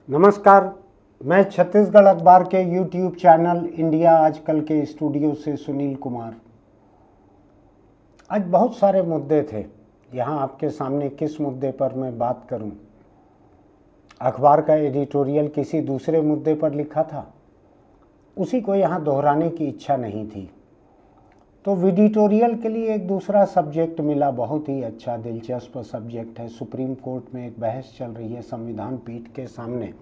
नमस्कार। मैं छत्तीसगढ़ अखबार के यूट्यूब चैनल इंडिया आजकल के स्टूडियो से सुनील कुमार। आज बहुत सारे मुद्दे थे, यहाँ आपके सामने किस मुद्दे पर मैं बात करूं। अखबार का एडिटोरियल किसी दूसरे मुद्दे पर लिखा था, उसी को यहाँ दोहराने की इच्छा नहीं थी, तो एडिटोरियल के लिए एक दूसरा सब्जेक्ट मिला। बहुत ही अच्छा दिलचस्प सब्जेक्ट है। सुप्रीम कोर्ट में एक बहस चल रही है संविधान पीठ के सामने,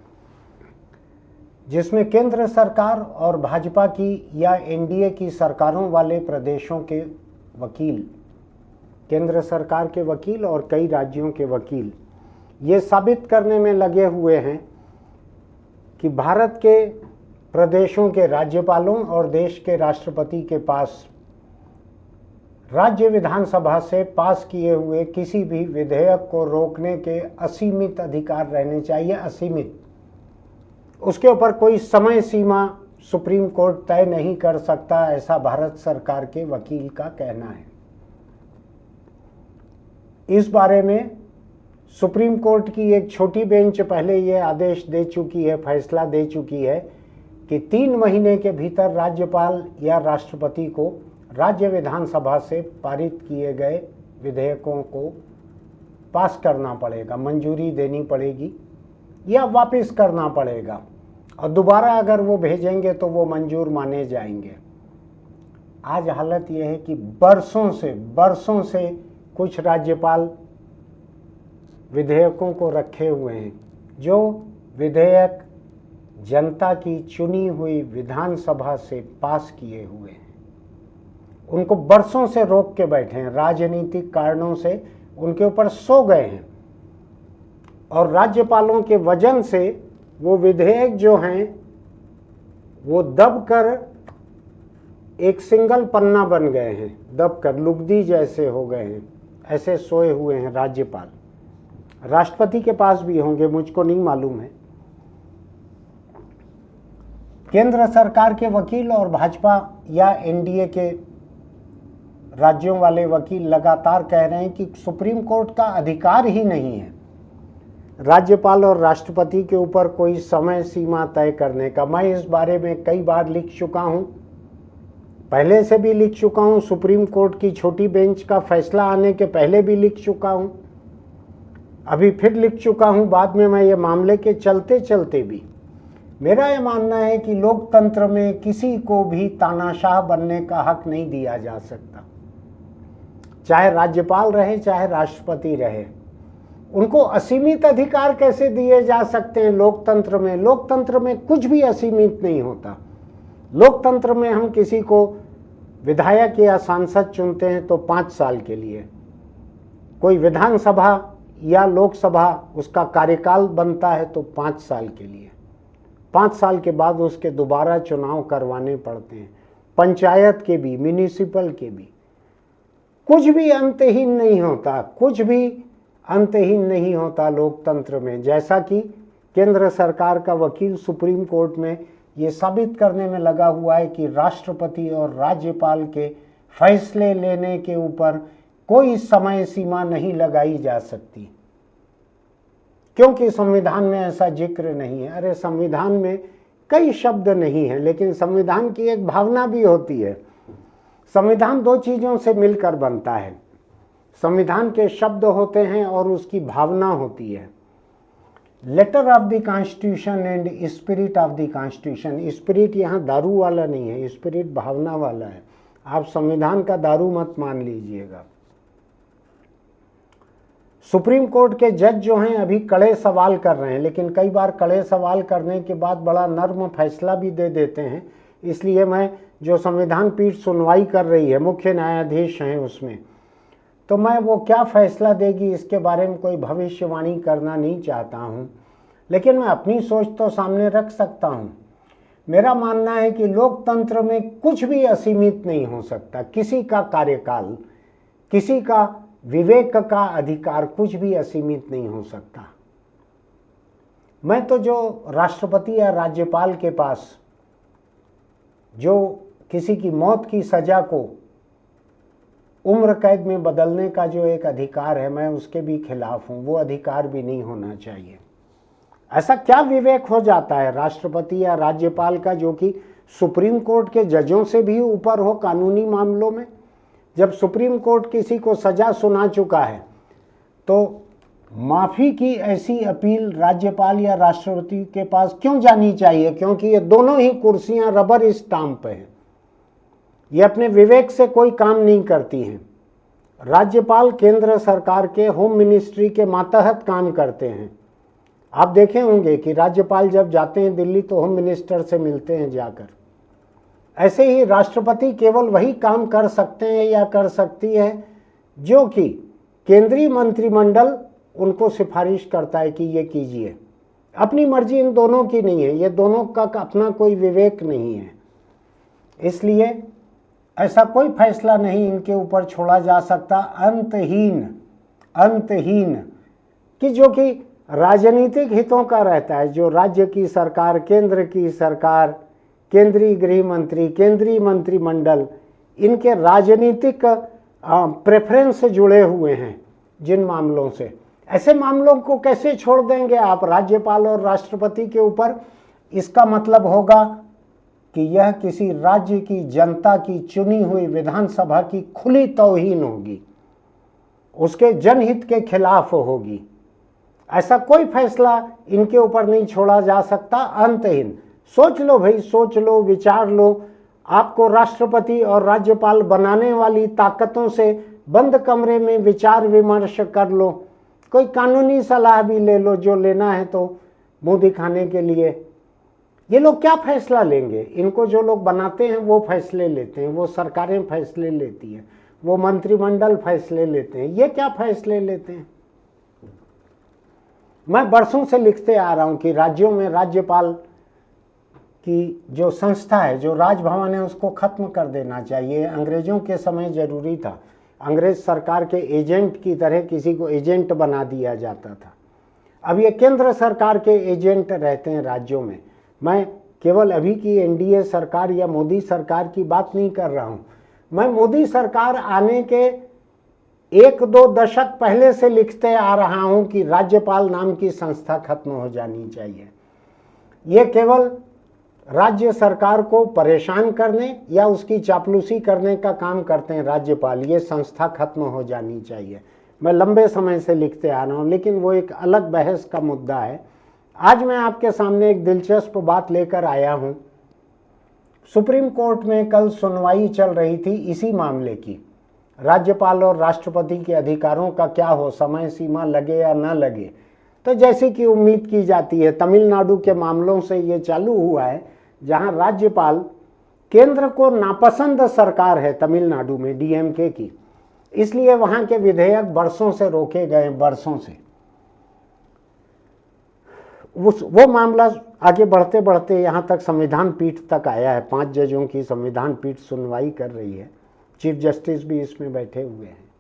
जिसमें केंद्र सरकार और भाजपा की या एनडीए की सरकारों वाले प्रदेशों के वकील, केंद्र सरकार के वकील और कई राज्यों के वकील ये साबित करने में लगे हुए हैं कि भारत के प्रदेशों के राज्यपालों और देश के राष्ट्रपति के पास राज्य विधानसभा से पास किए हुए किसी भी विधेयक को रोकने के असीमित अधिकार रहने चाहिए। असीमित, उसके ऊपर कोई समय सीमा सुप्रीम कोर्ट तय नहीं कर सकता, ऐसा भारत सरकार के वकील का कहना है। इस बारे में सुप्रीम कोर्ट की एक छोटी बेंच पहले यह आदेश दे चुकी है, फैसला दे चुकी है कि 3 महीने के भीतर राज्यपाल या राष्ट्रपति को राज्य विधानसभा से पारित किए गए विधेयकों को पास करना पड़ेगा, मंजूरी देनी पड़ेगी या वापस करना पड़ेगा, और दोबारा अगर वो भेजेंगे तो वो मंजूर माने जाएंगे। आज हालत यह है कि बरसों से कुछ राज्यपाल विधेयकों को रखे हुए हैं, जो विधेयक जनता की चुनी हुई विधानसभा से पास किए हुए हैं, उनको बरसों से रोक के बैठे हैं। राजनीतिक कारणों से उनके ऊपर सो गए हैं, और राज्यपालों के वजन से वो विधेयक जो हैं वो दबकर एक सिंगल पन्ना बन गए हैं, दबकर लुगदी जैसे हो गए हैं। ऐसे सोए हुए हैं राज्यपाल। राष्ट्रपति के पास भी होंगे, मुझको नहीं मालूम है। केंद्र सरकार के वकील और भाजपा या एनडीए के राज्यों वाले वकील लगातार कह रहे हैं कि सुप्रीम कोर्ट का अधिकार ही नहीं है राज्यपाल और राष्ट्रपति के ऊपर कोई समय सीमा तय करने का। मैं इस बारे में कई बार लिख चुका हूं, पहले से भी लिख चुका हूं, सुप्रीम कोर्ट की छोटी बेंच का फैसला आने के पहले भी लिख चुका हूं, अभी फिर लिख चुका हूं, बाद में मैं ये मामले के चलते चलते भी। मेरा ये मानना है कि लोकतंत्र में किसी को भी तानाशाह बनने का हक नहीं दिया जा सकता, चाहे राज्यपाल रहे चाहे राष्ट्रपति रहे। उनको असीमित अधिकार कैसे दिए जा सकते हैं लोकतंत्र में? लोकतंत्र में कुछ भी असीमित नहीं होता। लोकतंत्र में हम किसी को विधायक या सांसद चुनते हैं तो 5 साल के लिए, कोई विधानसभा या लोकसभा उसका कार्यकाल बनता है तो 5 साल के लिए। 5 साल के बाद उसके दोबारा चुनाव करवाने पड़ते हैं, पंचायत के भी, म्यूनिसिपल के भी। कुछ भी अंतहीन नहीं होता, कुछ भी अंतहीन नहीं होता लोकतंत्र में। जैसा कि केंद्र सरकार का वकील सुप्रीम कोर्ट में ये साबित करने में लगा हुआ है कि राष्ट्रपति और राज्यपाल के फैसले लेने के ऊपर कोई समय सीमा नहीं लगाई जा सकती, क्योंकि संविधान में ऐसा जिक्र नहीं है। अरे संविधान में कई शब्द नहीं है, लेकिन संविधान की एक भावना भी होती है। संविधान 2 चीज़ों से मिलकर बनता है। संविधान के शब्द होते हैं और उसकी भावना होती है। Letter of the constitution and spirit of the constitution. Spirit यहाँ दारू वाला नहीं है, स्पिरिट भावना वाला है। आप संविधान का दारू मत मान लीजिएगा। सुप्रीम कोर्ट के जज जो हैं अभी कड़े सवाल कर रहे हैं, लेकिन कई बार कड़े सवाल करने के बाद बड़ा नर्म फैसला भी दे देते हैं। इसलिए मैं जो संविधान पीठ सुनवाई कर रही है, मुख्य न्यायाधीश हैं उसमें, तो मैं वो क्या फैसला देगी इसके बारे में कोई भविष्यवाणी करना नहीं चाहता हूँ, लेकिन मैं अपनी सोच तो सामने रख सकता हूँ। मेरा मानना है कि लोकतंत्र में कुछ भी असीमित नहीं हो सकता। किसी का कार्यकाल, किसी का विवेक का अधिकार, कुछ भी असीमित नहीं हो सकता। मैं तो जो राष्ट्रपति या राज्यपाल के पास जो किसी की मौत की सजा को उम्र कैद में बदलने का जो एक अधिकार है, मैं उसके भी खिलाफ हूँ। वो अधिकार भी नहीं होना चाहिए। ऐसा क्या विवेक हो जाता है राष्ट्रपति या राज्यपाल का जो कि सुप्रीम कोर्ट के जजों से भी ऊपर हो कानूनी मामलों में? जब सुप्रीम कोर्ट किसी को सजा सुना चुका है तो माफ़ी की ऐसी अपील राज्यपाल या राष्ट्रपति के पास क्यों जानी चाहिए? क्योंकि ये दोनों ही कुर्सियां रबर स्टाम्प हैं, ये अपने विवेक से कोई काम नहीं करती हैं। राज्यपाल केंद्र सरकार के होम मिनिस्ट्री के मातहत काम करते हैं। आप देखे होंगे कि राज्यपाल जब जाते हैं दिल्ली तो होम मिनिस्टर से मिलते हैं जाकर। ऐसे ही राष्ट्रपति केवल वही काम कर सकते हैं या कर सकती है जो कि केंद्रीय मंत्रिमंडल उनको सिफारिश करता है कि ये कीजिए। अपनी मर्जी इन दोनों की नहीं है, ये दोनों का अपना कोई विवेक नहीं है, इसलिए ऐसा कोई फैसला नहीं इनके ऊपर छोड़ा जा सकता अंतहीन कि जो कि राजनीतिक हितों का रहता है, जो राज्य की सरकार, केंद्र की सरकार, केंद्रीय गृह मंत्री, केंद्रीय मंत्रिमंडल, इनके राजनीतिक प्रेफरेंस से जुड़े हुए हैं जिन मामलों से, ऐसे मामलों को कैसे छोड़ देंगे आप राज्यपाल और राष्ट्रपति के ऊपर? इसका मतलब होगा कि यह किसी राज्य की जनता की चुनी हुई विधानसभा की खुली तौहीन होगी, उसके जनहित के खिलाफ होगी। ऐसा कोई फैसला इनके ऊपर नहीं छोड़ा जा सकता अंतहीन। सोच लो भाई, सोच लो, विचार लो। आपको राष्ट्रपति और राज्यपाल बनाने वाली ताकतों से बंद कमरे में विचार विमर्श कर लो, कोई कानूनी सलाह भी ले लो जो लेना है तो मुंह दिखाने के लिए। ये लोग क्या फैसला लेंगे? इनको जो लोग बनाते हैं वो फैसले लेते हैं, वो सरकारें फैसले लेती हैं, वो मंत्रिमंडल फैसले लेते हैं, ये क्या फैसले लेते हैं? मैं बरसों से लिखते आ रहा हूं कि राज्यों में राज्यपाल की जो संस्था है, जो राजभवन है, उसको खत्म कर देना चाहिए। अंग्रेजों के समय जरूरी था, अंग्रेज सरकार के एजेंट की तरह किसी को एजेंट बना दिया जाता था। अब ये केंद्र सरकार के एजेंट रहते हैं राज्यों में। मैं केवल अभी की एनडीए सरकार या मोदी सरकार की बात नहीं कर रहा हूं, मैं मोदी सरकार आने के 1-2 दशक पहले से लिखते आ रहा हूं कि राज्यपाल नाम की संस्था खत्म हो जानी चाहिए। ये केवल राज्य सरकार को परेशान करने या उसकी चापलूसी करने का काम करते हैं राज्यपाल, ये संस्था खत्म हो जानी चाहिए। मैं लंबे समय से लिखते आ रहा हूँ, लेकिन वो एक अलग बहस का मुद्दा है। आज मैं आपके सामने एक दिलचस्प बात लेकर आया हूँ। सुप्रीम कोर्ट में कल सुनवाई चल रही थी इसी मामले की, राज्यपाल और राष्ट्रपति के अधिकारों का क्या हो, समय सीमा लगे या न लगे। तो जैसे कि उम्मीद की जाती है, तमिलनाडु के मामलों से ये चालू हुआ है, जहां राज्यपाल केंद्र को नापसंद सरकार है तमिलनाडु में डीएमके की, इसलिए वहां के विधेयक बरसों से रोके गए, बरसों से। वो मामला आगे बढ़ते बढ़ते यहाँ तक संविधान पीठ तक आया है। 5 जजों की संविधान पीठ सुनवाई कर रही है, चीफ जस्टिस भी इसमें बैठे हुए हैं।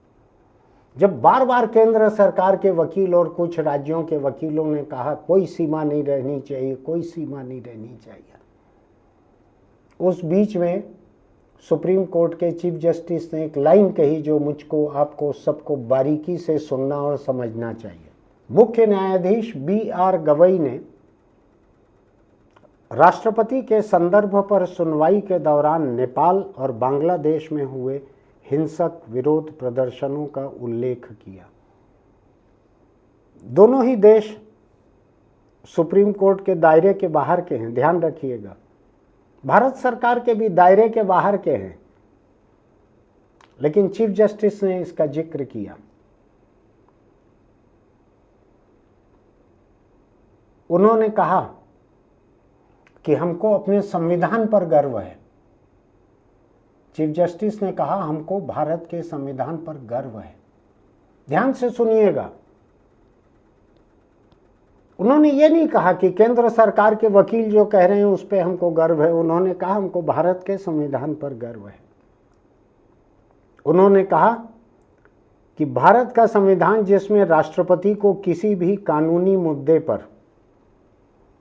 जब बार बार केंद्र सरकार के वकील और कुछ राज्यों के वकीलों ने कहा कोई सीमा नहीं रहनी चाहिए, कोई सीमा नहीं रहनी चाहिए, उस बीच में सुप्रीम कोर्ट के चीफ जस्टिस ने एक लाइन कही जो मुझको, आपको, सबको बारीकी से सुनना और समझना चाहिए। मुख्य न्यायाधीश BR गवई ने राष्ट्रपति के संदर्भ पर सुनवाई के दौरान नेपाल और बांग्लादेश में हुए हिंसक विरोध प्रदर्शनों का उल्लेख किया। दोनों ही देश सुप्रीम कोर्ट के दायरे के बाहर के हैं, ध्यान रखिएगा। भारत सरकार के भी दायरे के बाहर के हैं, लेकिन चीफ जस्टिस ने इसका जिक्र किया। उन्होंने कहा कि हमको अपने संविधान पर गर्व है। चीफ जस्टिस ने कहा हमको भारत के संविधान पर गर्व है। ध्यान से सुनिएगा, उन्होंने ये नहीं कहा कि केंद्र सरकार के वकील जो कह रहे हैं उस पर हमको गर्व है। उन्होंने कहा हमको भारत के संविधान पर गर्व है। उन्होंने कहा कि भारत का संविधान, जिसमें राष्ट्रपति को किसी भी कानूनी मुद्दे पर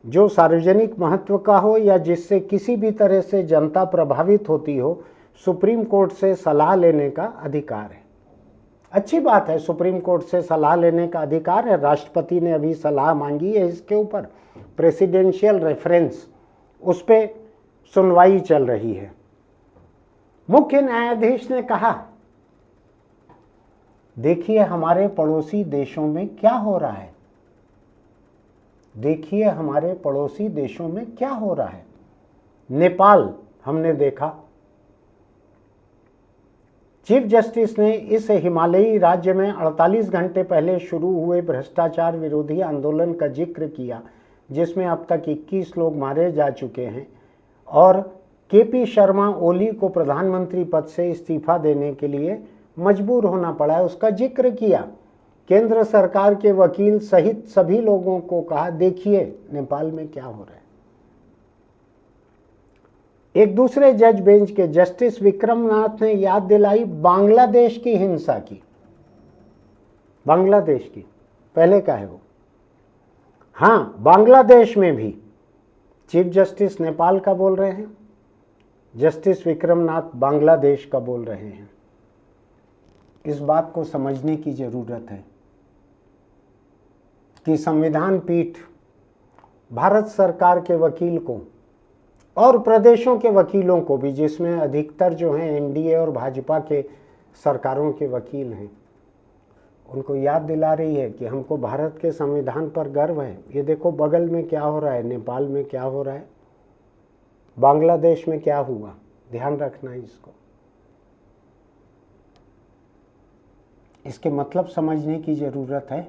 जो सार्वजनिक महत्व का हो या जिससे किसी भी तरह से जनता प्रभावित होती हो, सुप्रीम कोर्ट से सलाह लेने का अधिकार है। अच्छी बात है, सुप्रीम कोर्ट से सलाह लेने का अधिकार है। राष्ट्रपति ने अभी सलाह मांगी है इसके ऊपर, प्रेसिडेंशियल रेफरेंस, उस पर सुनवाई चल रही है। मुख्य न्यायाधीश ने कहा, देखिए हमारे पड़ोसी देशों में क्या हो रहा है, देखिए हमारे पड़ोसी देशों में क्या हो रहा है। नेपाल हमने देखा, चीफ जस्टिस ने इस हिमालयी राज्य में 48 घंटे पहले शुरू हुए भ्रष्टाचार विरोधी आंदोलन का जिक्र किया, जिसमें अब तक 21 लोग मारे जा चुके हैं और केपी शर्मा ओली को प्रधानमंत्री पद से इस्तीफा देने के लिए मजबूर होना पड़ा है, उसका जिक्र किया। केंद्र सरकार के वकील सहित सभी लोगों को कहा, देखिए नेपाल में क्या हो रहा है। एक दूसरे जज बेंच के जस्टिस विक्रमनाथ ने याद दिलाई बांग्लादेश की हिंसा की, बांग्लादेश की, पहले का है वो। हाँ, बांग्लादेश में भी चीफ जस्टिस नेपाल का बोल रहे हैं, जस्टिस विक्रमनाथ बांग्लादेश का बोल रहे हैं। इस बात को समझने की जरूरत है कि संविधान पीठ भारत सरकार के वकील को और प्रदेशों के वकीलों को भी, जिसमें अधिकतर जो हैं एनडीए और भाजपा के सरकारों के वकील हैं, उनको याद दिला रही है कि हमको भारत के संविधान पर गर्व है। ये देखो बगल में क्या हो रहा है, नेपाल में क्या हो रहा है, बांग्लादेश में क्या हुआ, ध्यान रखना इसको। इसके मतलब समझने की ज़रूरत है।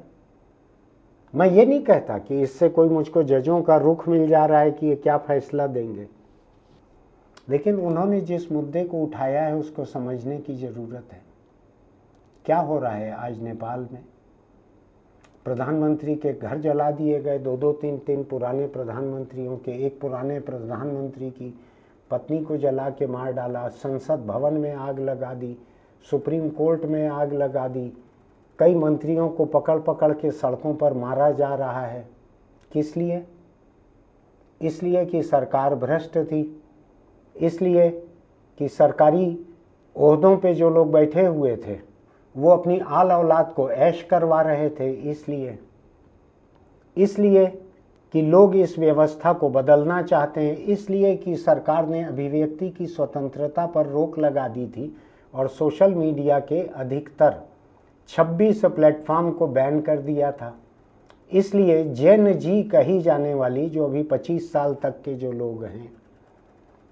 मैं ये नहीं कहता कि इससे कोई मुझको जजों का रुख मिल जा रहा है कि ये क्या फैसला देंगे, लेकिन उन्होंने जिस मुद्दे को उठाया है उसको समझने की ज़रूरत है। क्या हो रहा है आज नेपाल में? प्रधानमंत्री के घर जला दिए गए, दो तीन पुराने प्रधानमंत्रियों के, एक पुराने प्रधानमंत्री की पत्नी को जला के मार डाला, संसद भवन में आग लगा दी, सुप्रीम कोर्ट में आग लगा दी, कई मंत्रियों को पकड़ पकड़ के सड़कों पर मारा जा रहा है। किस लिए? इसलिए कि सरकार भ्रष्ट थी, इसलिए कि सरकारी ओहदों पे जो लोग बैठे हुए थे वो अपनी आल औलाद को ऐश करवा रहे थे, इसलिए कि लोग इस व्यवस्था को बदलना चाहते हैं, इसलिए कि सरकार ने अभिव्यक्ति की स्वतंत्रता पर रोक लगा दी थी और सोशल मीडिया के अधिकतर 26 प्लेटफॉर्म को बैन कर दिया था। इसलिए जेन जी कही जाने वाली जो अभी 25 साल तक के जो लोग हैं,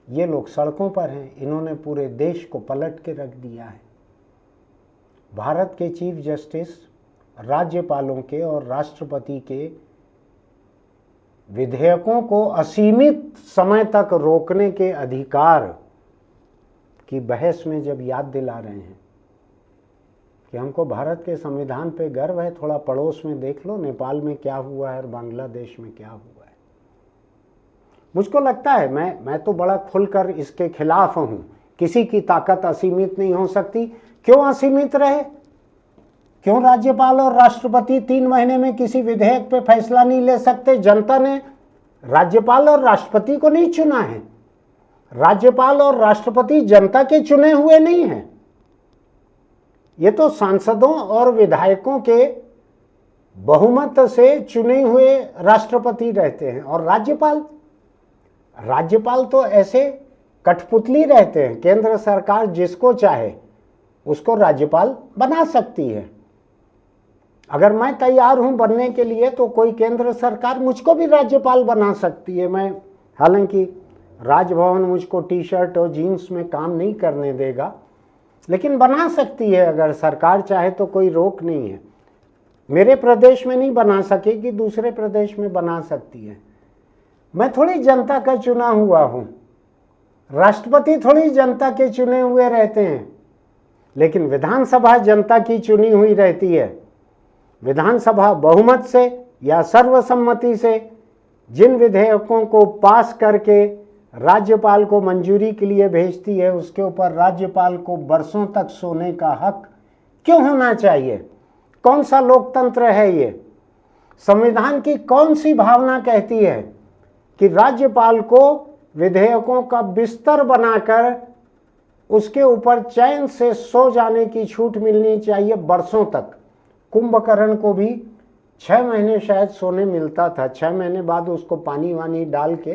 ये लोग सड़कों पर हैं। इन्होंने पूरे देश को पलट के रख दिया है। भारत के चीफ जस्टिस राज्यपालों के और राष्ट्रपति के विधेयकों को असीमित समय तक रोकने के अधिकार की बहस में जब याद दिला रहे हैं कि हमको भारत के संविधान पे गर्व है, थोड़ा पड़ोस में देख लो, नेपाल में क्या हुआ है और बांग्लादेश में क्या हुआ है। मुझको लगता है, मैं तो बड़ा खुलकर इसके खिलाफ हूँ। किसी की ताकत असीमित नहीं हो सकती। क्यों असीमित रहे? क्यों राज्यपाल और राष्ट्रपति 3 महीने में किसी विधेयक पे फैसला नहीं ले सकते? जनता ने राज्यपाल और राष्ट्रपति को नहीं चुना है। राज्यपाल और राष्ट्रपति जनता के चुने हुए नहीं हैं। ये तो सांसदों और विधायकों के बहुमत से चुने हुए राष्ट्रपति रहते हैं। और राज्यपाल तो ऐसे कठपुतली रहते हैं। केंद्र सरकार जिसको चाहे उसको राज्यपाल बना सकती है। अगर मैं तैयार हूं बनने के लिए तो कोई केंद्र सरकार मुझको भी राज्यपाल बना सकती है। मैं हालांकि राजभवन मुझको टी शर्ट और जीन्स में काम नहीं करने देगा, लेकिन बना सकती है। अगर सरकार चाहे तो कोई रोक नहीं है। मेरे प्रदेश में नहीं बना सकेगी, दूसरे प्रदेश में बना सकती है। मैं थोड़ी जनता का चुना हुआ हूँ। राष्ट्रपति थोड़ी जनता के चुने हुए रहते हैं, लेकिन विधानसभा जनता की चुनी हुई रहती है। विधानसभा बहुमत से या सर्वसम्मति से जिन विधेयकों को पास करके राज्यपाल को मंजूरी के लिए भेजती है, उसके ऊपर राज्यपाल को बरसों तक सोने का हक क्यों होना चाहिए? कौन सा लोकतंत्र है ये? संविधान की कौन सी भावना कहती है कि राज्यपाल को विधेयकों का बिस्तर बनाकर उसके ऊपर चैन से सो जाने की छूट मिलनी चाहिए वर्षों तक। कुंभकर्ण को भी 6 महीने शायद सोने मिलता था, 6 महीने बाद उसको पानी वानी डाल के,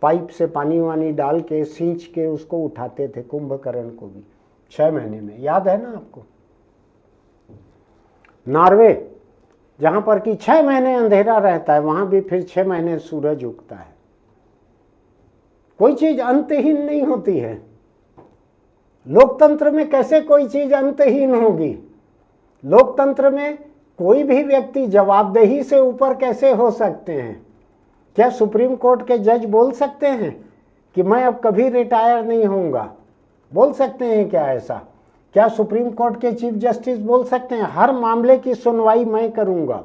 पाइप से पानी वानी डाल के सींच के उसको उठाते थे, कुंभकर्ण को भी 6 महीने में। याद है ना आपको? नॉर्वे जहां पर कि 6 महीने अंधेरा रहता है, वहां भी फिर 6 महीने सूरज उगता है। कोई चीज अंतहीन नहीं होती है। लोकतंत्र में कैसे कोई चीज अंतहीन होगी? लोकतंत्र में कोई भी व्यक्ति जवाबदेही से ऊपर कैसे हो सकते हैं? क्या सुप्रीम कोर्ट के जज बोल सकते हैं कि मैं अब कभी रिटायर नहीं होऊंगा? बोल सकते हैं क्या ऐसा? क्या सुप्रीम कोर्ट के चीफ जस्टिस बोल सकते हैं हर मामले की सुनवाई मैं करूंगा,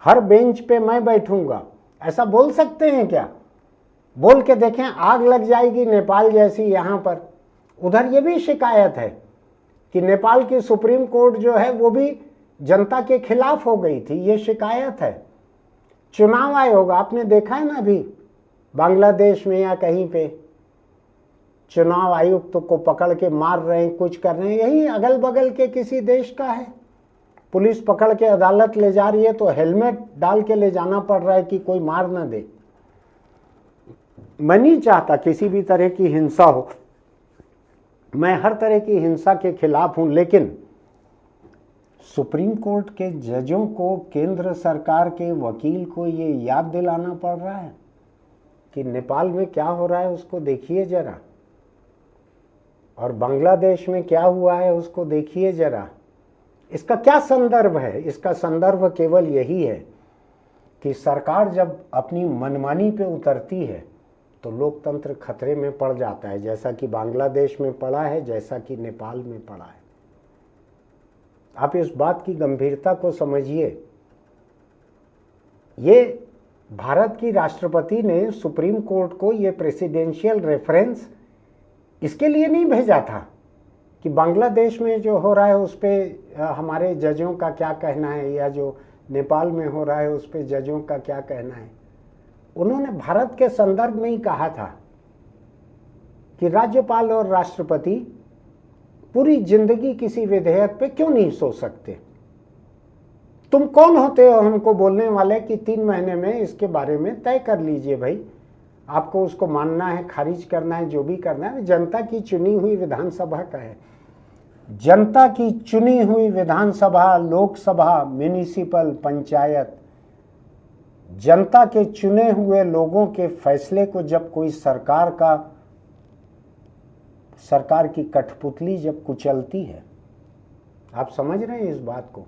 हर बेंच पे मैं बैठूंगा? ऐसा बोल सकते हैं क्या? बोल के देखें, आग लग जाएगी नेपाल जैसी यहाँ पर। उधर ये भी शिकायत है कि नेपाल की सुप्रीम कोर्ट जो है वो भी जनता के खिलाफ हो गई थी, ये शिकायत है। चुनाव आयोग आपने देखा है ना, अभी बांग्लादेश में या कहीं पे चुनाव आयुक्त को पकड़ के मार रहे हैं, कुछ कर रहे हैं। यही अगल बगल के किसी देश का है। पुलिस पकड़ के अदालत ले जा रही है तो हेलमेट डाल के ले जाना पड़ रहा है कि कोई मार ना दे। मैं नहीं चाहता किसी भी तरह की हिंसा हो, मैं हर तरह की हिंसा के खिलाफ हूं, लेकिन सुप्रीम कोर्ट के जजों को, केंद्र सरकार के वकील को ये याद दिलाना पड़ रहा है कि नेपाल में क्या हो रहा है उसको देखिए जरा, और बांग्लादेश में क्या हुआ है उसको देखिए जरा। इसका क्या संदर्भ है? इसका संदर्भ केवल यही है कि सरकार जब अपनी मनमानी पे उतरती है तो लोकतंत्र खतरे में पड़ जाता है, जैसा कि बांग्लादेश में पड़ा है, जैसा कि नेपाल में पड़ा है। आप इस बात की गंभीरता को समझिए। ये भारत की राष्ट्रपति ने सुप्रीम कोर्ट को ये प्रेसिडेंशियल रेफरेंस इसके लिए नहीं भेजा था कि बांग्लादेश में जो हो रहा है उस पर हमारे जजों का क्या कहना है, या जो नेपाल में हो रहा है उस पर जजों का क्या कहना है। उन्होंने भारत के संदर्भ में ही कहा था कि राज्यपाल और राष्ट्रपति पूरी जिंदगी किसी विधेयक पे क्यों नहीं सोच सकते? तुम कौन होते हो हमको बोलने वाले कि 3 महीने में इसके बारे में तय कर लीजिए भाई, आपको उसको मानना है, खारिज करना है, जो भी करना है। जनता की चुनी हुई विधानसभा का है। जनता की चुनी हुई विधानसभा, लोकसभा, म्युनिसिपल, पंचायत, जनता के चुने हुए लोगों के फैसले को जब कोई सरकार की कठपुतली जब कुचलती है, आप समझ रहे हैं इस बात को?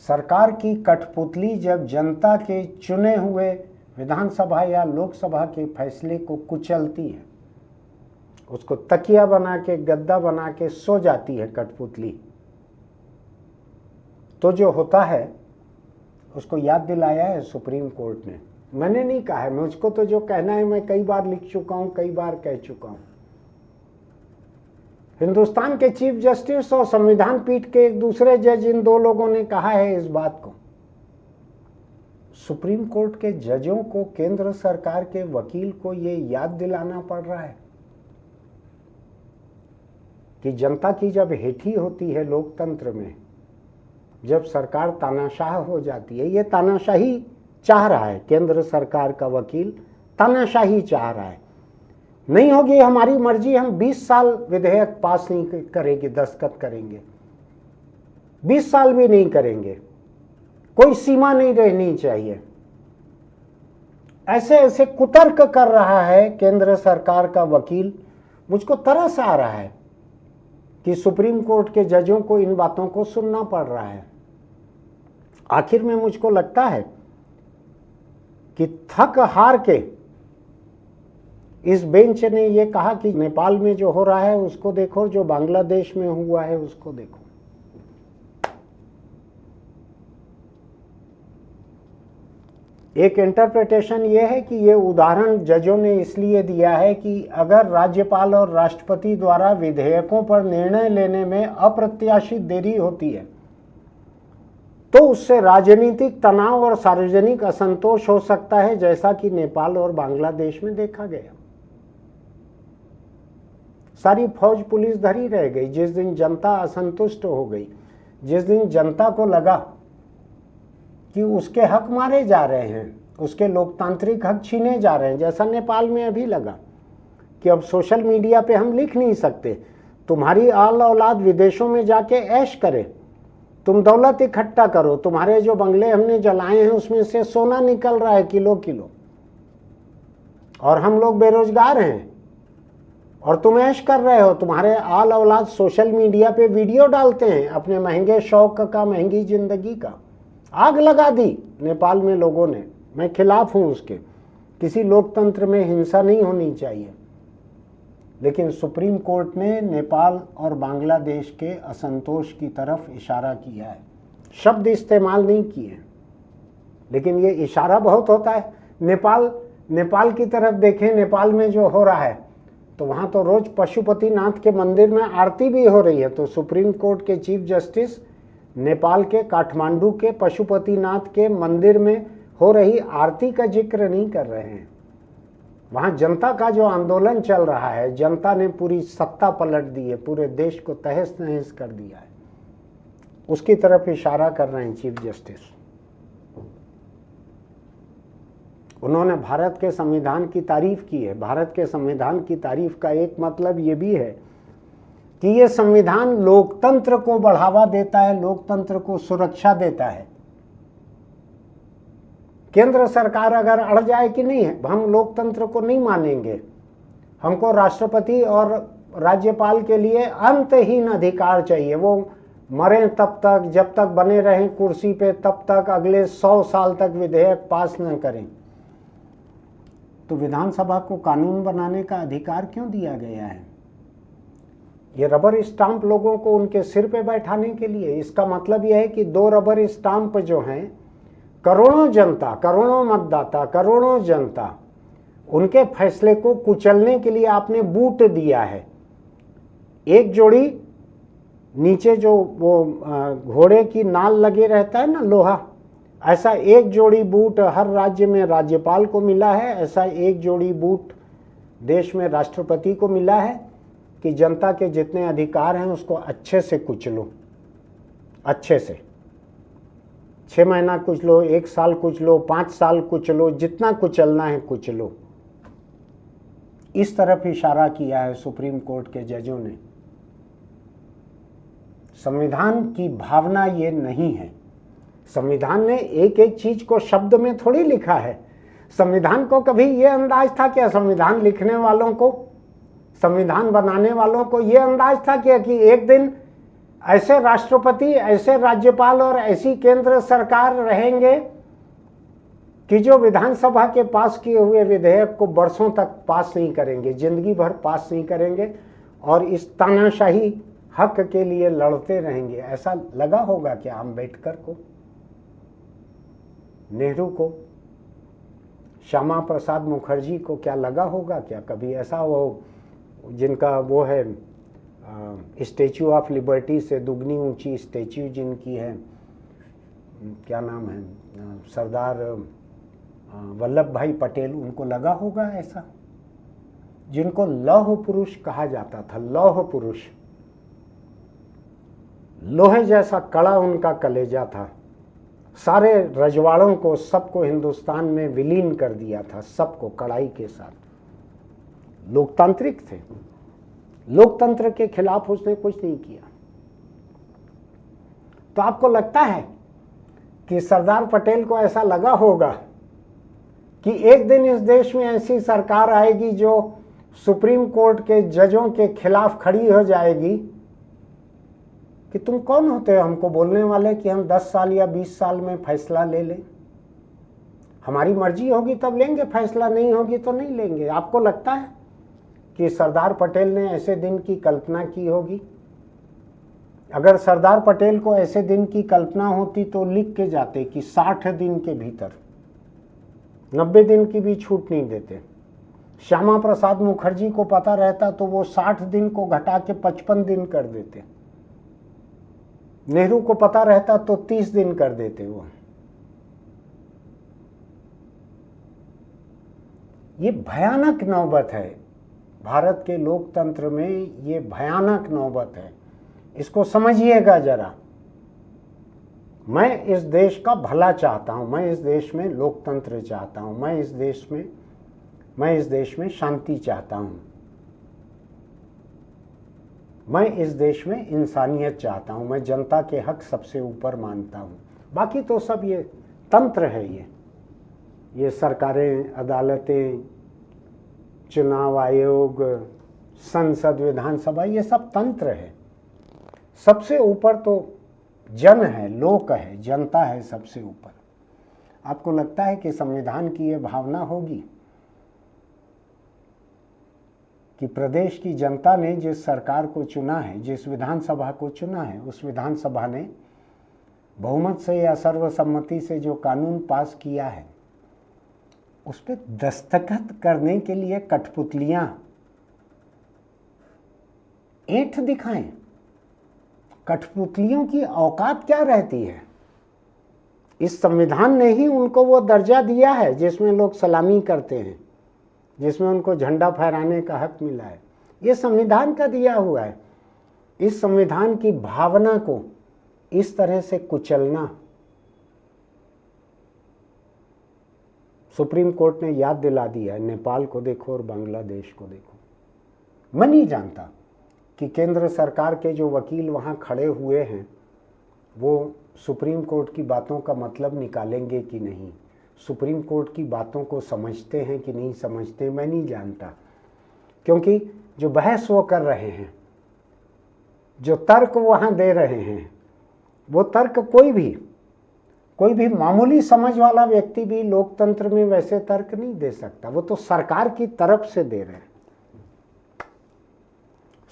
सरकार की कठपुतली जब जनता के चुने हुए विधानसभा या लोकसभा के फैसले को कुचलती है, उसको तकिया बना के, गद्दा बना के सो जाती है कठपुतली, तो जो होता है उसको याद दिलाया है सुप्रीम कोर्ट ने। मैंने नहीं कहा है, मुझको तो जो कहना है मैं कई बार लिख चुका हूं, कई बार कह चुका हूं। हिंदुस्तान के चीफ जस्टिस और संविधान पीठ के एक दूसरे जज, इन 2 लोगों ने कहा है इस बात को। सुप्रीम कोर्ट के जजों को, केंद्र सरकार के वकील को ये याद दिलाना पड़ रहा है कि जनता की जब हेठी होती है लोकतंत्र में, जब सरकार तानाशाह हो जाती है, ये तानाशाही चाह रहा है, केंद्र सरकार का वकील तानाशाही चाह रहा है। नहीं होगी हमारी मर्जी, हम 20 साल विधेयक पास नहीं करेंगे, दस्तखत करेंगे, 20 साल भी नहीं करेंगे, कोई सीमा नहीं रहनी चाहिए। ऐसे ऐसे कुतर्क कर रहा है केंद्र सरकार का वकील। मुझको तरस आ रहा है कि सुप्रीम कोर्ट के जजों को इन बातों को सुनना पड़ रहा है। आखिर में मुझको लगता है कि थक हार के इस बेंच ने ये कहा कि नेपाल में जो हो रहा है उसको देखो, जो बांग्लादेश में हुआ है उसको देखो। एक इंटरप्रिटेशन ये है कि ये उदाहरण जजों ने इसलिए दिया है कि अगर राज्यपाल और राष्ट्रपति द्वारा विधेयकों पर निर्णय लेने में अप्रत्याशित देरी होती है तो उससे राजनीतिक तनाव और सार्वजनिक असंतोष हो सकता है, जैसा कि नेपाल और बांग्लादेश में देखा गया। सारी फौज पुलिस धरी रह गई। जिस दिन जनता असंतुष्ट हो गई, जिस दिन जनता को लगा कि उसके हक मारे जा रहे हैं, उसके लोकतांत्रिक हक छीने जा रहे हैं, जैसा नेपाल में अभी लगा कि अब सोशल मीडिया पे हम लिख नहीं सकते, तुम्हारी आल औलाद विदेशों में जाके ऐश करे, तुम दौलत इकट्ठा करो, तुम्हारे जो बंगले हमने जलाए हैं उसमें से सोना निकल रहा है किलो किलो, और हम लोग बेरोजगार हैं और तुम ऐश कर रहे हो। तुम्हारे आल औलाद सोशल मीडिया पे वीडियो डालते हैं अपने महंगे शौक का, महंगी जिंदगी का। आग लगा दी नेपाल में लोगों ने। मैं खिलाफ हूं उसके, किसी लोकतंत्र में हिंसा नहीं होनी चाहिए, लेकिन सुप्रीम कोर्ट ने नेपाल और बांग्लादेश के असंतोष की तरफ इशारा किया है, शब्द इस्तेमाल नहीं किए, लेकिन ये इशारा बहुत होता है। नेपाल की तरफ देखें, नेपाल में जो हो रहा है तो वहाँ तो रोज पशुपतिनाथ के मंदिर में आरती भी हो रही है, तो सुप्रीम कोर्ट के चीफ जस्टिस नेपाल के काठमांडू के पशुपतिनाथ के मंदिर में हो रही आरती का जिक्र नहीं कर रहे हैं। वहाँ जनता का जो आंदोलन चल रहा है, जनता ने पूरी सत्ता पलट दी है, पूरे देश को तहस नहस कर दिया है, उसकी तरफ इशारा कर रहे हैं चीफ जस्टिस। उन्होंने भारत के संविधान की तारीफ की है। भारत के संविधान की तारीफ का एक मतलब ये भी है कि ये संविधान लोकतंत्र को बढ़ावा देता है, लोकतंत्र को सुरक्षा देता है। केंद्र सरकार अगर अड़ जाए कि नहीं है, हम लोकतंत्र को नहीं मानेंगे, हमको राष्ट्रपति और राज्यपाल के लिए अंतहीन अधिकार चाहिए, वो मरें तब तक, जब तक बने रहें कुर्सी पे तब तक, अगले 100 साल तक विधेयक पास न करें, तो विधानसभा को कानून बनाने का अधिकार क्यों दिया गया है? ये रबर स्टाम्प लोगों को उनके सिर पे बैठाने के लिए। इसका मतलब यह है कि 2 रबर स्टाम्प जो हैं, करोड़ों जनता, करोड़ों मतदाता, करोड़ों जनता, उनके फैसले को कुचलने के लिए आपने बूट दिया है। एक जोड़ी नीचे जो वो घोड़े की नाल लगे रहता है ना, लोहा, ऐसा एक जोड़ी बूट हर राज्य में राज्यपाल को मिला है, ऐसा एक जोड़ी बूट देश में राष्ट्रपति को मिला है कि जनता के जितने अधिकार हैं उसको अच्छे से कुचलो, अच्छे से 6 महीना कुचलो, 1 साल कुचलो, 5 साल कुचलो, जितना कुचलना है कुचलो। इस तरफ इशारा किया है सुप्रीम कोर्ट के जजों ने। संविधान की भावना ये नहीं है। संविधान ने एक एक चीज को शब्द में थोड़ी लिखा है। संविधान को कभी ये अंदाज था क्या, संविधान लिखने वालों को, संविधान बनाने वालों को ये अंदाज था क्या कि एक दिन ऐसे राष्ट्रपति, ऐसे राज्यपाल और ऐसी केंद्र सरकार रहेंगे कि जो विधानसभा के पास किए हुए विधेयक को बरसों तक पास नहीं करेंगे, जिंदगी भर पास नहीं करेंगे और इस तानाशाही हक के लिए लड़ते रहेंगे? ऐसा लगा होगा क्या अम्बेडकर को, नेहरू को, श्यामा प्रसाद मुखर्जी को? क्या लगा होगा क्या कभी ऐसा? वो जिनका वो है स्टैचू ऑफ लिबर्टी से दुगनी ऊंची स्टैचू जिनकी है, क्या नाम है, सरदार वल्लभ भाई पटेल, उनको लगा होगा ऐसा? जिनको लौह पुरुष कहा जाता था, लौह पुरुष, लोहे जैसा कड़ा उनका कलेजा था, सारे रजवाड़ों को, सबको हिंदुस्तान में विलीन कर दिया था, सबको कड़ाई के साथ। लोकतांत्रिक थे, लोकतंत्र के खिलाफ उसने कुछ नहीं किया। तो आपको लगता है कि सरदार पटेल को ऐसा लगा होगा कि एक दिन इस देश में ऐसी सरकार आएगी जो सुप्रीम कोर्ट के जजों के खिलाफ खड़ी हो जाएगी कि तुम कौन होते हो हमको बोलने वाले कि हम 10 साल या 20 साल में फैसला ले लें? हमारी मर्जी होगी तब लेंगे फैसला, नहीं होगी तो नहीं लेंगे। आपको लगता है कि सरदार पटेल ने ऐसे दिन की कल्पना की होगी? अगर सरदार पटेल को ऐसे दिन की कल्पना होती तो लिख के जाते कि 60 दिन के भीतर, 90 दिन की भी छूट नहीं देते। श्यामा प्रसाद मुखर्जी को पता रहता तो वो 60 दिन को घटा के 55 दिन कर देते। नेहरू को पता रहता तो 30 दिन कर देते। वो ये भयानक नौबत है। भारत के लोकतंत्र में ये भयानक नौबत है। इसको समझिएगा जरा। मैं इस देश का भला चाहता हूं, मैं इस देश में लोकतंत्र चाहता हूं, मैं इस देश में शांति चाहता हूं, मैं इस देश में इंसानियत चाहता हूं, मैं जनता के हक सबसे ऊपर मानता हूं। बाकी तो सब ये तंत्र है। ये सरकारें, अदालतें, चुनाव आयोग, संसद, विधानसभा, ये सब तंत्र है। सबसे ऊपर तो जन है, लोक है, जनता है सबसे ऊपर। आपको लगता है कि संविधान की ये भावना होगी कि प्रदेश की जनता ने जिस सरकार को चुना है, जिस विधानसभा को चुना है, उस विधानसभा ने बहुमत से या सर्वसम्मति से जो कानून पास किया है, उस पर दस्तखत करने के लिए कठपुतलियां ऐंठ दिखाएं? कठपुतलियों की औकात क्या रहती है? इस संविधान ने ही उनको वो दर्जा दिया है जिसमें लोग सलामी करते हैं, जिसमें उनको झंडा फहराने का हक मिला है। ये संविधान का दिया हुआ है। इस संविधान की भावना को इस तरह से कुचलना, सुप्रीम कोर्ट ने याद दिला दिया है। नेपाल को देखो और बांग्लादेश को देखो। मैं नहीं जानता कि केंद्र सरकार के जो वकील वहाँ खड़े हुए हैं वो सुप्रीम कोर्ट की बातों का मतलब निकालेंगे कि नहीं, सुप्रीम कोर्ट की बातों को समझते हैं कि नहीं समझते, मैं नहीं जानता। क्योंकि जो बहस वो कर रहे हैं, जो तर्क वहाँ दे रहे हैं, वो तर्क कोई भी मामूली समझ वाला व्यक्ति भी लोकतंत्र में वैसे तर्क नहीं दे सकता। वो तो सरकार की तरफ से दे रहे हैं।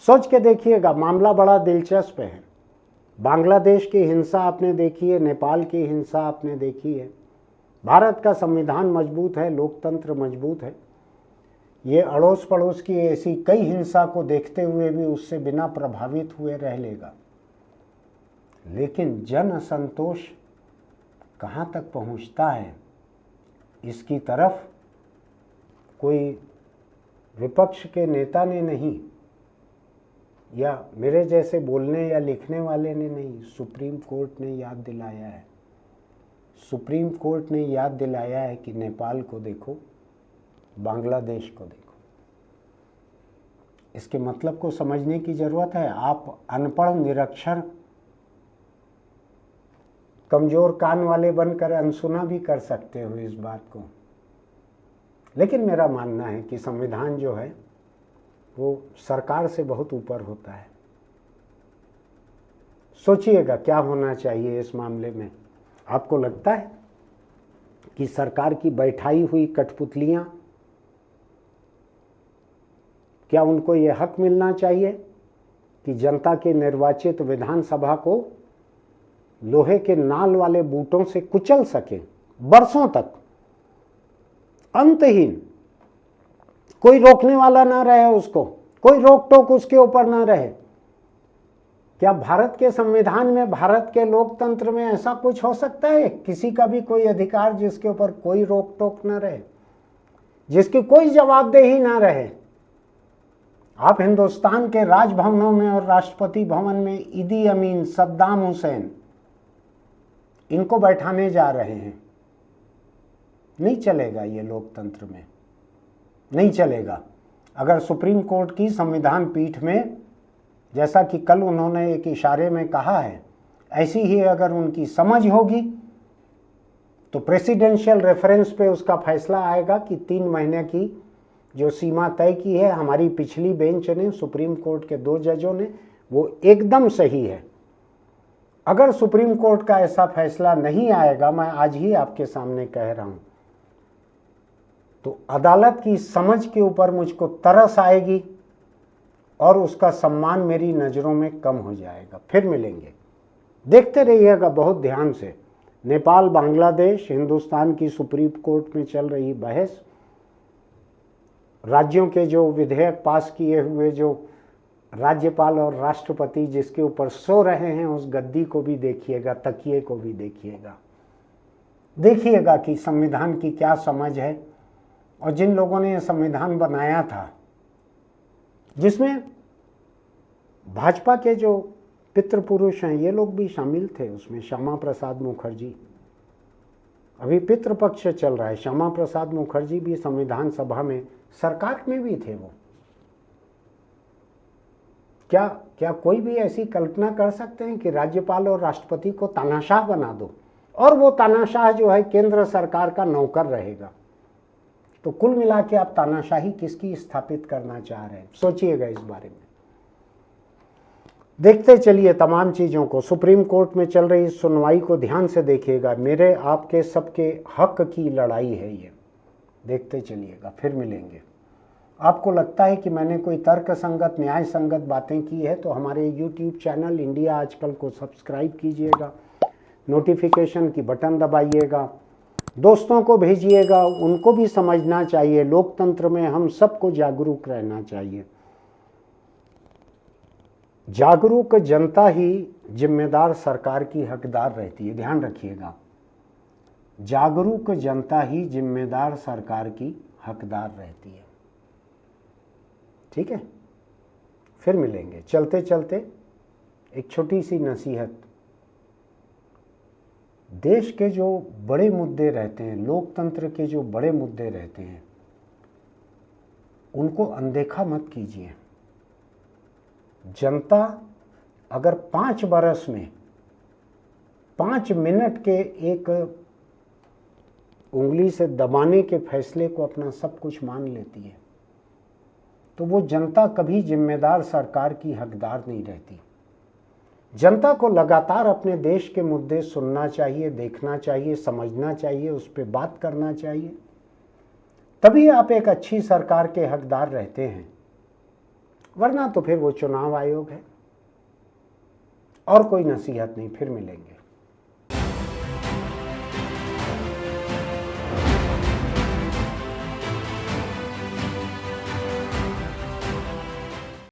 सोच के देखिएगा, मामला बड़ा दिलचस्प है। बांग्लादेश की हिंसा आपने देखी है, नेपाल की हिंसा आपने देखी है। भारत का संविधान मजबूत है, लोकतंत्र मजबूत है। ये अड़ोस पड़ोस की ऐसी कई हिंसा को देखते हुए भी उससे बिना प्रभावित हुए रह लेगा। लेकिन जन असंतोष कहाँ तक पहुँचता है, इसकी तरफ कोई विपक्ष के नेता ने नहीं, या मेरे जैसे बोलने या लिखने वाले ने नहीं, सुप्रीम कोर्ट ने याद दिलाया है। सुप्रीम कोर्ट ने याद दिलाया है कि नेपाल को देखो, बांग्लादेश को देखो। इसके मतलब को समझने की ज़रूरत है। आप अनपढ़, निरक्षर, कमज़ोर कान वाले बनकर अनसुना भी कर सकते हो इस बात को। लेकिन मेरा मानना है कि संविधान जो है वो सरकार से बहुत ऊपर होता है। सोचिएगा क्या होना चाहिए इस मामले में। आपको लगता है कि सरकार की बैठाई हुई कठपुतलियां, क्या उनको ये हक मिलना चाहिए कि जनता के निर्वाचित विधानसभा को लोहे के नाल वाले बूटों से कुचल सके बरसों तक, अंतहीन? कोई रोकने वाला ना रहे उसको, कोई रोक टोक उसके ऊपर ना रहे। क्या भारत के संविधान में, भारत के लोकतंत्र में ऐसा कुछ हो सकता है? किसी का भी कोई अधिकार जिसके ऊपर कोई रोक टोक ना रहे, जिसकी कोई जवाबदेही ना रहे? आप हिंदुस्तान के राजभवनों में और राष्ट्रपति भवन में ईदी अमीन, सद्दाम हुसैन, इनको बैठाने जा रहे हैं। नहीं चलेगा ये लोकतंत्र में, नहीं चलेगा। अगर सुप्रीम कोर्ट की संविधान पीठ में, जैसा कि कल उन्होंने एक इशारे में कहा है, ऐसी ही अगर उनकी समझ होगी तो प्रेसिडेंशियल रेफरेंस पे उसका फैसला आएगा कि 3 महीने की जो सीमा तय की है हमारी पिछली बेंच ने, सुप्रीम कोर्ट के 2 जजों ने, वो एकदम सही है। अगर सुप्रीम कोर्ट का ऐसा फैसला नहीं आएगा, मैं आज ही आपके सामने कह रहा हूं, तो अदालत की समझ के ऊपर मुझको तरस आएगी और उसका सम्मान मेरी नज़रों में कम हो जाएगा। फिर मिलेंगे, देखते रहिएगा बहुत ध्यान से। नेपाल, बांग्लादेश, हिंदुस्तान की सुप्रीम कोर्ट में चल रही बहस, राज्यों के जो विधेयक पास किए हुए जो राज्यपाल और राष्ट्रपति जिसके ऊपर सो रहे हैं, उस गद्दी को भी देखिएगा, तकिए को भी देखिएगा। देखिएगा कि संविधान की क्या समझ है। और जिन लोगों ने संविधान बनाया था जिसमें भाजपा के जो पितृपुरुष हैं ये लोग भी शामिल थे उसमें। श्यामा प्रसाद मुखर्जी, अभी पितृपक्ष चल रहा है, श्यामा प्रसाद मुखर्जी भी संविधान सभा में, सरकार में भी थे वो। क्या कोई भी ऐसी कल्पना कर सकते हैं कि राज्यपाल और राष्ट्रपति को तानाशाह बना दो और वो तानाशाह जो है केंद्र सरकार का नौकर रहेगा? तो कुल मिला के आप तानाशाही किसकी स्थापित करना चाह रहे हैं, सोचिएगा इस बारे में। देखते चलिए तमाम चीज़ों को। सुप्रीम कोर्ट में चल रही सुनवाई को ध्यान से देखिएगा। मेरे आपके सबके हक की लड़ाई है ये, देखते चलिएगा। फिर मिलेंगे। आपको लगता है कि मैंने कोई तर्क संगत न्याय संगत बातें की है तो हमारे यूट्यूब चैनल इंडिया आजकल को सब्सक्राइब कीजिएगा, नोटिफिकेशन की बटन दबाइएगा, दोस्तों को भेजिएगा, उनको भी समझना चाहिए। लोकतंत्र में हम सबको जागरूक रहना चाहिए। जागरूक जनता ही जिम्मेदार सरकार की हकदार रहती है, ध्यान रखिएगा। जागरूक जनता ही जिम्मेदार सरकार की हकदार रहती है। ठीक है, फिर मिलेंगे। चलते चलते एक छोटी सी नसीहत। देश के जो बड़े मुद्दे रहते हैं, लोकतंत्र के जो बड़े मुद्दे रहते हैं, उनको अनदेखा मत कीजिए। जनता अगर 5 बरस में 5 मिनट के एक उंगली से दबाने के फैसले को अपना सब कुछ मान लेती है तो वो जनता कभी जिम्मेदार सरकार की हकदार नहीं रहती। जनता को लगातार अपने देश के मुद्दे सुनना चाहिए, देखना चाहिए, समझना चाहिए, उस पर बात करना चाहिए, तभी आप एक अच्छी सरकार के हकदार रहते हैं। वरना तो फिर वो चुनाव आयोग है। और कोई नसीहत नहीं। फिर मिलेंगे।